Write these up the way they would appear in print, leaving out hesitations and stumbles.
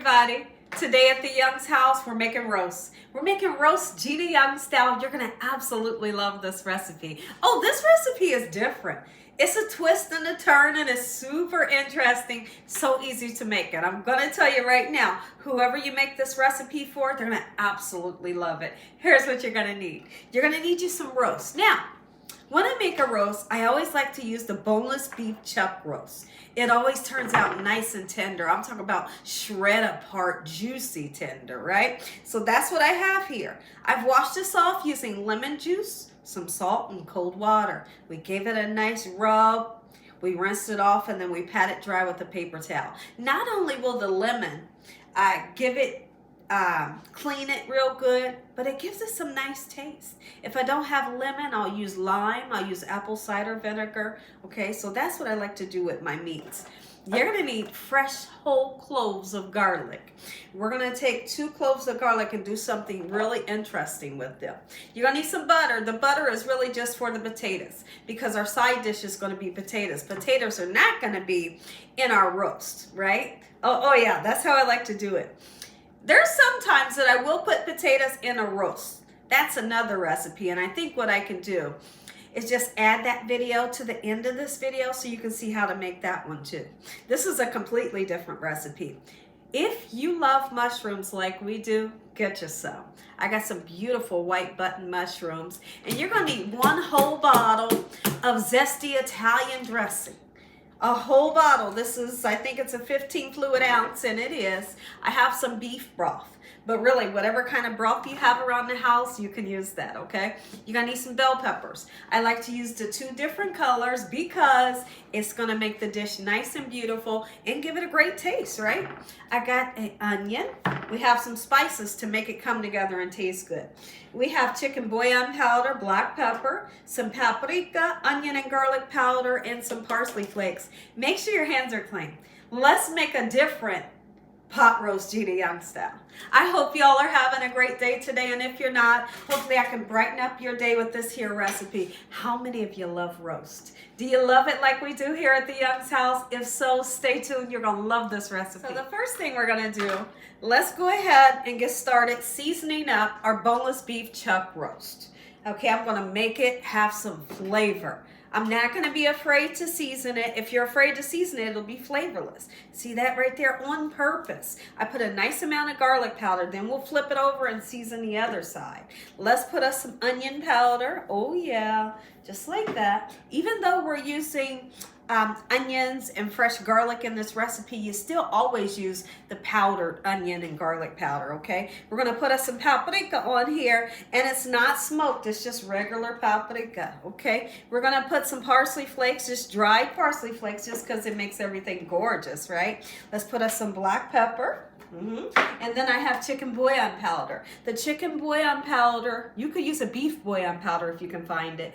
everybody. Today at the Young's house, we're making roast. We're making roast Gina Young style. You're going to absolutely love this recipe. Oh, this recipe is different. It's a twist and a turn, and it's super interesting. So easy to make it. I'm going to tell you right now, whoever you make this recipe for, they're going to absolutely love it. Here's what you're going to need. You're going to need you some roast. Now, when I make a roast, I always like to use the boneless beef chuck roast. It always turns out nice and tender. I'm talking about shred apart, juicy tender, right? So that's what I have here. I've washed this off using lemon juice, some salt, and cold water. We gave it a nice rub. We rinsed it off, and then we pat it dry with a paper towel. Not only will the lemon give it clean it real good, but it gives it some nice taste. If I don't have lemon, I'll use lime. I'll use apple cider vinegar. Okay, so that's what I like to do with my meats. You're going to need fresh whole cloves of garlic. We're going to take 2 cloves of garlic and do something really interesting with them. You're going to need some butter. The butter is really just for the potatoes because our side dish is going to be potatoes. Potatoes are not going to be in our roast, right? Oh yeah, that's how I like to do it. There's some times that I will put potatoes in a roast. That's another recipe, and I think what I can do is just add that video to the end of this video so you can see how to make that one too. This is a completely different recipe. If you love mushrooms like we do, get you some. I got some beautiful white button mushrooms, and you're going to need 1 whole bottle of zesty Italian dressing. A whole bottle. This is, I think it's a 15 fluid ounce, and it is. I have some beef broth. But really, whatever kind of broth you have around the house, you can use that, okay? You're going to need some bell peppers. I like to use the 2 different colors because it's going to make the dish nice and beautiful and give it a great taste, right? I got an onion. We have some spices to make it come together and taste good. We have chicken bouillon powder, black pepper, some paprika, onion and garlic powder, and some parsley flakes. Make sure your hands are clean. Let's make a different pot roast Gina Young style. I hope y'all are having a great day today, and if you're not, hopefully I can brighten up your day with this here recipe. How many of you love roast? Do you love it like we do here at the Young's house? If so, stay tuned. You're going to love this recipe. So the first thing we're going to do, let's go ahead and get started seasoning up our boneless beef chuck roast. Okay, I'm going to make it have some flavor. I'm not going to be afraid to season it. If you're afraid to season it, it'll be flavorless. See that right there? On purpose. I put a nice amount of garlic powder. Then we'll flip it over and season the other side. Let's put us some onion powder. Oh yeah, just like that. Even though we're using onions and fresh garlic in this recipe, you still always use the powdered onion and garlic powder, okay? We're going to put us some paprika on here, and it's not smoked, it's just regular paprika, okay? We're going to put some parsley flakes, just dried parsley flakes, just because it makes everything gorgeous, right? Let's put us some black pepper. And then I have chicken bouillon powder. The chicken bouillon powder, you could use a beef bouillon powder if you can find it.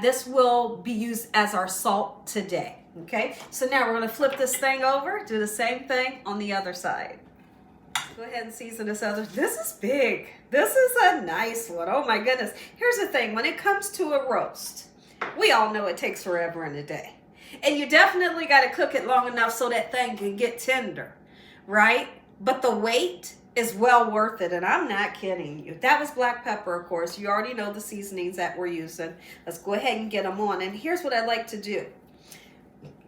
This will be used as our salt today. Okay, so now we're going to flip this thing over, do the same thing on the other side. Go ahead and season this other. This is big. This is a nice one. Oh my goodness. Here's the thing. When it comes to a roast, we all know it takes forever in a day. And you definitely got to cook it long enough so that thing can get tender, right? But the wait is well worth it, and I'm not kidding you. That was black pepper, of course. You already know the seasonings that we're using. Let's go ahead and get them on. And here's what I like to do.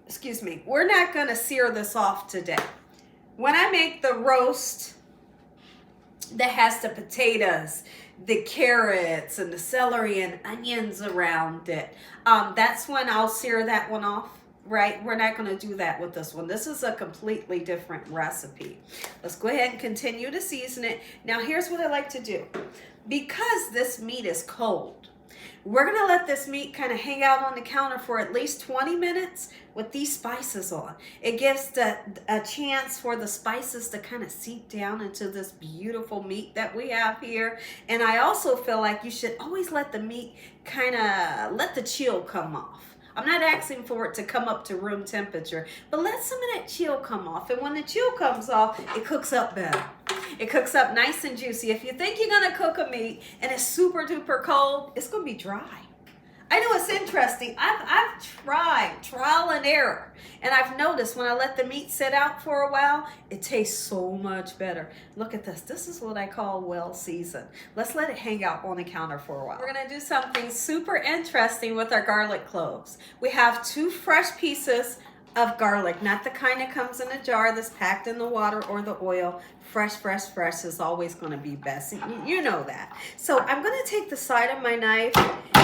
Excuse me. We're not going to sear this off today. When I make the roast that has the potatoes, the carrots, and the celery and onions around it, that's when I'll sear that one off. Right? We're not going to do that with this one. This is a completely different recipe. Let's go ahead and continue to season it. Now, here's what I like to do. Because this meat is cold, we're going to let this meat kind of hang out on the counter for at least 20 minutes with these spices on. It gives a chance for the spices to kind of seep down into this beautiful meat that we have here. And I also feel like you should always let the meat kind of let the chill come off. I'm not asking for it to come up to room temperature, but let some of that chill come off. And when the chill comes off, it cooks up better. It cooks up nice and juicy. If you think you're going to cook a meat and it's super duper cold, it's going to be dry. I know it's interesting. I've tried trial and error, and I've noticed when I let the meat sit out for a while, it tastes so much better. Look at this. This is what I call well seasoned. Let's let it hang out on the counter for a while. We're gonna do something super interesting with our garlic cloves. We have 2 fresh pieces of garlic, not the kind that comes in a jar that's packed in the water or the oil. Fresh, fresh, fresh is always going to be best. You know that. So I'm going to take the side of my knife,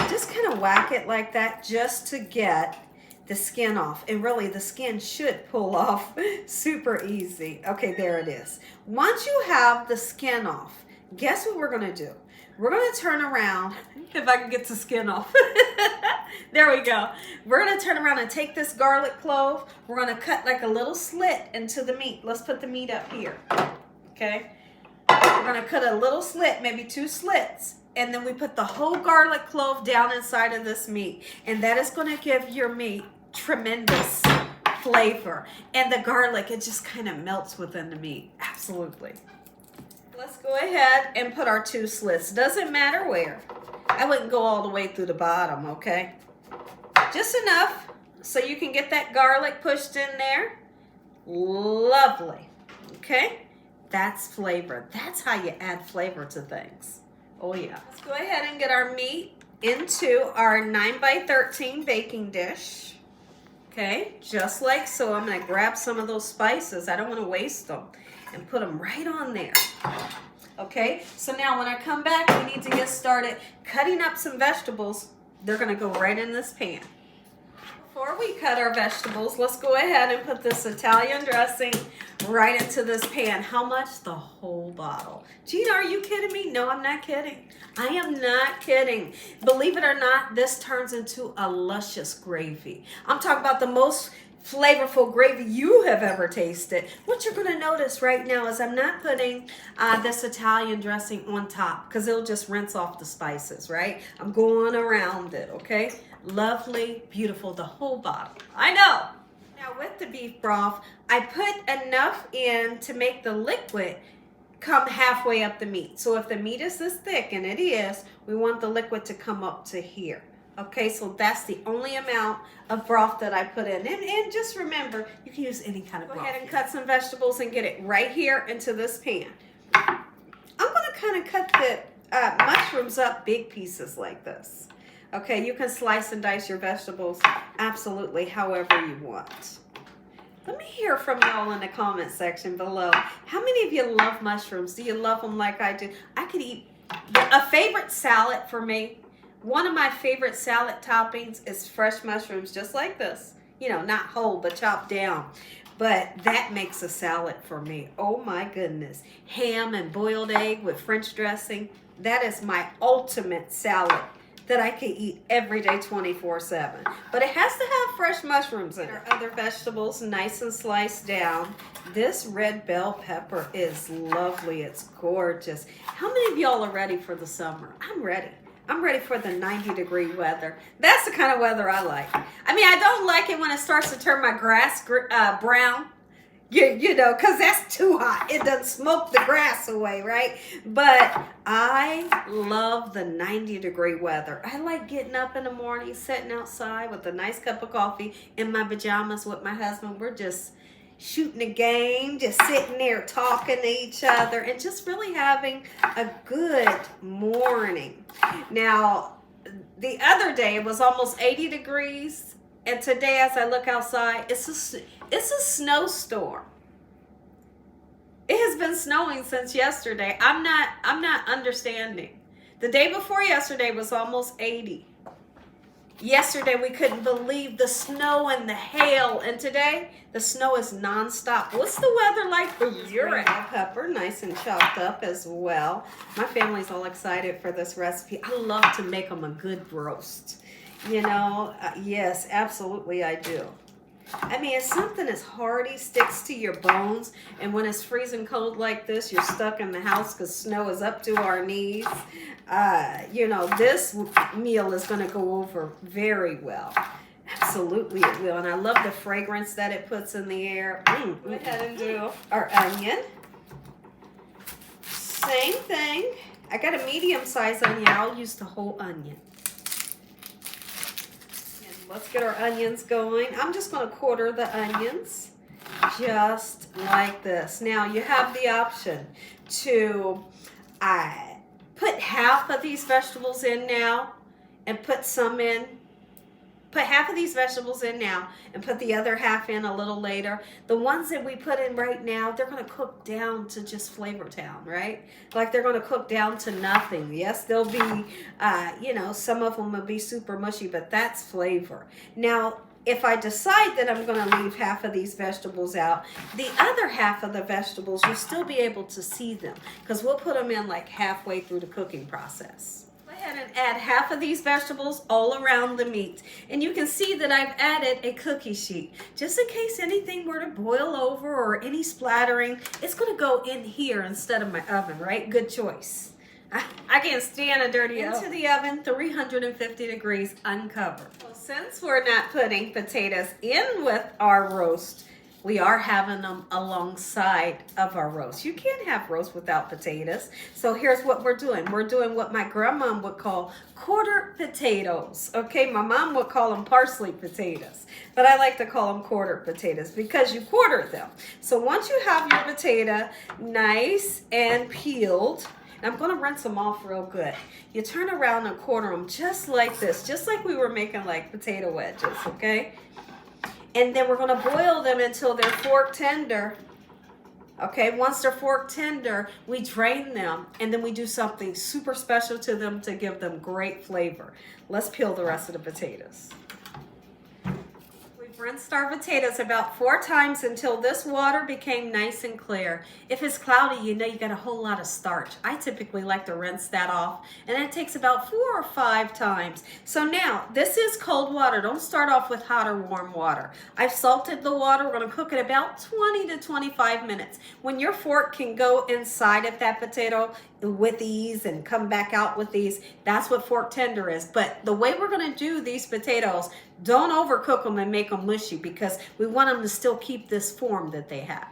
just kind of whack it like that just to get the skin off. And really, the skin should pull off super easy. Okay, there it is. Once you have the skin off, guess what we're going to do? We're going to turn around, if I can get the skin off. There we go. We're going to turn around and take this garlic clove. We're going to cut like a little slit into the meat. Let's put the meat up here. Okay? We're going to cut a little slit, maybe 2 slits. And then we put the whole garlic clove down inside of this meat. And that is going to give your meat tremendous flavor. And the garlic, it just kind of melts within the meat. Absolutely. Let's go ahead and put our 2 slits. Doesn't matter where. I wouldn't go all the way through the bottom, okay? Just enough so you can get that garlic pushed in there. Lovely. Okay? That's flavor. That's how you add flavor to things. Oh yeah. Let's go ahead and get our meat into our 9x13 baking dish. Okay? Just like so. I'm going to grab some of those spices. I don't want to waste them. And put them right on there. Okay, so now when I come back, we need to get started cutting up some vegetables. They're going to go right in this pan. Before we cut our vegetables, let's go ahead and put this Italian dressing right into this pan. How much? The whole bottle. Gina, are you kidding me? No, I'm not kidding. I am not kidding. Believe it or not, this turns into a luscious gravy. I'm talking about the most flavorful gravy you have ever tasted. What you're going to notice right now is I'm not putting this Italian dressing on top because it'll just rinse off the spices, right? I'm going around it, okay? Lovely, beautiful, the whole bottle. I know. Now with the beef broth, I put enough in to make the liquid come halfway up the meat. So if the meat is this thick, and it is, we want the liquid to come up to here. Okay, so that's the only amount of broth that I put in. And just remember, you can use any kind of broth. Go ahead and cut some vegetables and get it right here into this pan. I'm going to kind of cut the mushrooms up big pieces like this. Okay, you can slice and dice your vegetables absolutely however you want. Let me hear from y'all in the comment section below. How many of you love mushrooms? Do you love them like I do? I could eat a favorite salad for me. One of my favorite salad toppings is fresh mushrooms, just like this. You know, not whole, but chopped down. But that makes a salad for me. Oh my goodness. Ham and boiled egg with French dressing. That is my ultimate salad that I can eat every day 24/7. But it has to have fresh mushrooms in it. Our other vegetables nice and sliced down. This red bell pepper is lovely. It's gorgeous. How many of y'all are ready for the summer? I'm ready. I'm ready for the 90-degree weather. That's the kind of weather I like. I mean, I don't like it when it starts to turn my grass brown. You know, because that's too hot. It doesn't smoke the grass away, right? But I love the 90-degree weather. I like getting up in the morning, sitting outside with a nice cup of coffee in my pajamas with my husband. We're just shooting a game, just sitting there talking to each other and just really having a good morning. Now, the other day it was almost 80 degrees, and today as I look outside, it's a snowstorm. It has been snowing since yesterday. I'm not understanding. The day before yesterday was almost 80. Yesterday we couldn't believe the snow and the hail, and today the snow is nonstop. What's the weather like for your pepper? Nice and chopped up as well. My family's all excited for this recipe. I love to make them a good roast. You know, yes, absolutely I do. I mean, it's something that's hearty, sticks to your bones, and when it's freezing cold like this, you're stuck in the house because snow is up to our knees. You know, this meal is going to go over very well. Absolutely it will, and I love the fragrance that it puts in the air. Go ahead and do our onion. Same thing. I got a medium-sized onion. I'll use the whole onion. Let's get our onions going. I'm just going to quarter the onions just like this. Now you have the option to put half of these vegetables in now and put some in. Put half of these vegetables in now and put the other half in a little later. The ones that we put in right now, they're going to cook down to just Flavor Town, right? Like they're going to cook down to nothing. Yes, they'll be, you know, some of them will be super mushy, but that's flavor. Now, if I decide that I'm going to leave half of these vegetables out, the other half of the vegetables, you'll still be able to see them because we'll put them in like halfway through the cooking process. And add half of these vegetables all around the meat, and you can see that I've added a cookie sheet just in case anything were to boil over or any splattering. It's going to go in here instead of my oven, right? Good choice. I can't stand a dirty oven. Into the oven, 350 degrees, uncovered. Well, since we're not putting potatoes in with our roast, we are having them alongside of our roast. You can't have roast without potatoes. So here's what we're doing. We're doing what my grandma would call quarter potatoes. Okay, my mom would call them parsley potatoes, but I like to call them quarter potatoes because you quarter them. So once you have your potato nice and peeled, and I'm going to rinse them off real good. You turn around and quarter them just like this, just like we were making like potato wedges, okay? And then we're going to boil them until they're fork tender. Okay, once they're fork tender, we drain them and then we do something super special to them to give them great flavor. Let's peel the rest of the potatoes. We've rinsed our potatoes about 4 times until this water became nice and clear. If it's cloudy, you know you got a whole lot of starch. I typically like to rinse that off, and it takes about 4 or 5 times. So now, this is cold water. Don't start off with hot or warm water. I've salted the water. We're going to cook it about 20 to 25 minutes. When your fork can go inside of that potato with ease and come back out with ease, that's what fork tender is. But the way we're going to do these potatoes, don't overcook them and make them mushy because we want them to still keep this form that they have.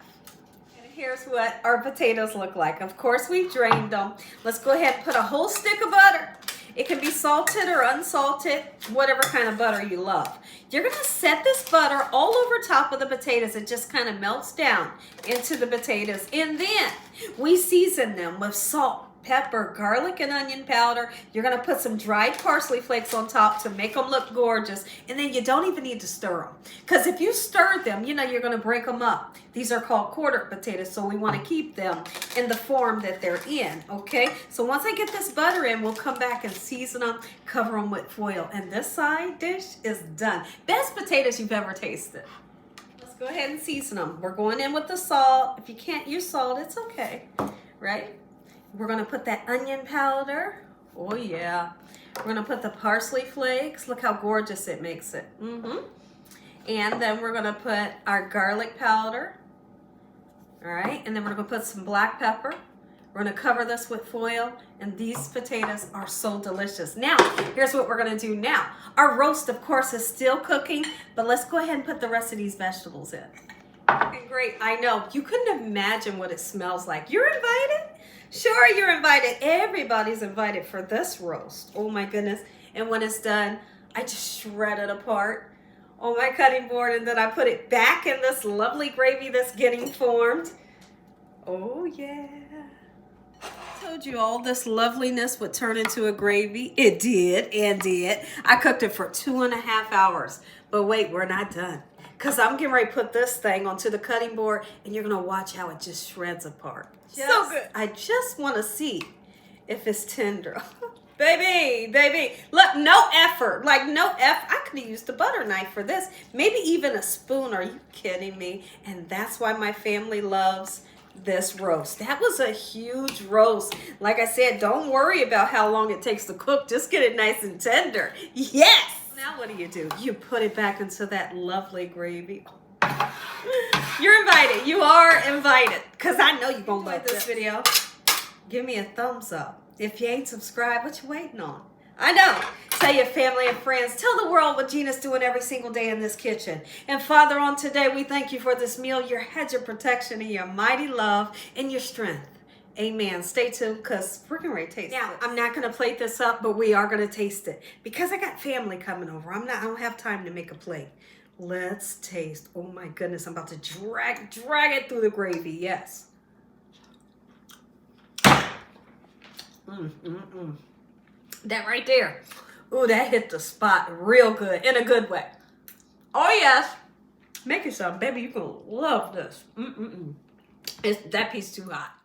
And here's what our potatoes look like. Of course, we've drained them. Let's go ahead and put a whole stick of butter. It can be salted or unsalted, whatever kind of butter you love. You're going to set this butter all over top of the potatoes. It just kind of melts down into the potatoes. And then we season them with salt, pepper, garlic, and onion powder. You're going to put some dried parsley flakes on top to make them look gorgeous. And then you don't even need to stir them. Because if you stir them, you know you're going to break them up. These are called quarter potatoes, so we want to keep them in the form that they're in, okay? So once I get this butter in, we'll come back and season them, cover them with foil. And this side dish is done. Best potatoes you've ever tasted. Let's go ahead and season them. We're going in with the salt. If you can't use salt, it's okay, right? We're going to put that onion powder. Oh, yeah. We're going to put the parsley flakes. Look how gorgeous it makes it. And then we're going to put our garlic powder. All right. And then we're going to put some black pepper. We're going to cover this with foil. And these potatoes are so delicious. Now, here's what we're going to do now. Our roast, of course, is still cooking. But let's go ahead and put the rest of these vegetables in. Okay, great. I know. You couldn't imagine what it smells like. You're invited? Sure, you're invited. Everybody's invited for this roast. Oh my goodness. And when it's done, I just shred it apart on my cutting board and then I put it back in this lovely gravy that's getting formed. Oh yeah. I told you all this loveliness would turn into a gravy. It did and did. I cooked it for 2.5 hours. But wait, we're not done. Because I'm getting ready to put this thing onto the cutting board and you're going to watch how it just shreds apart. So good. I just want to see if it's tender. Baby, look, no effort. Like no effort. I could have used a butter knife for this. Maybe even a spoon. Are you kidding me? And that's why my family loves this roast. That was a huge roast. Like I said, don't worry about how long it takes to cook. Just get it nice and tender. Yes. Now what do? You put it back into that lovely gravy. You're invited. You are invited. Because I know you're going to like this video. Give me a thumbs up. If you ain't subscribed, what you waiting on? I know. Tell your family and friends. Tell the world what Gina's doing every single day in this kitchen. And Father, on today, we thank you for this meal, your hedge of protection and your mighty love and your strength Amen. Stay tuned because we're going to taste Now, it. I'm not going to plate this up, but we are going to taste it because I got family coming over. I don't have time to make a plate. Let's taste. Oh my goodness, I'm about to drag it through the gravy. Yes. That right there. Ooh, that hit the spot real good, in a good way. Oh yes. Make it some, baby. You're going to love this. It's that piece too hot.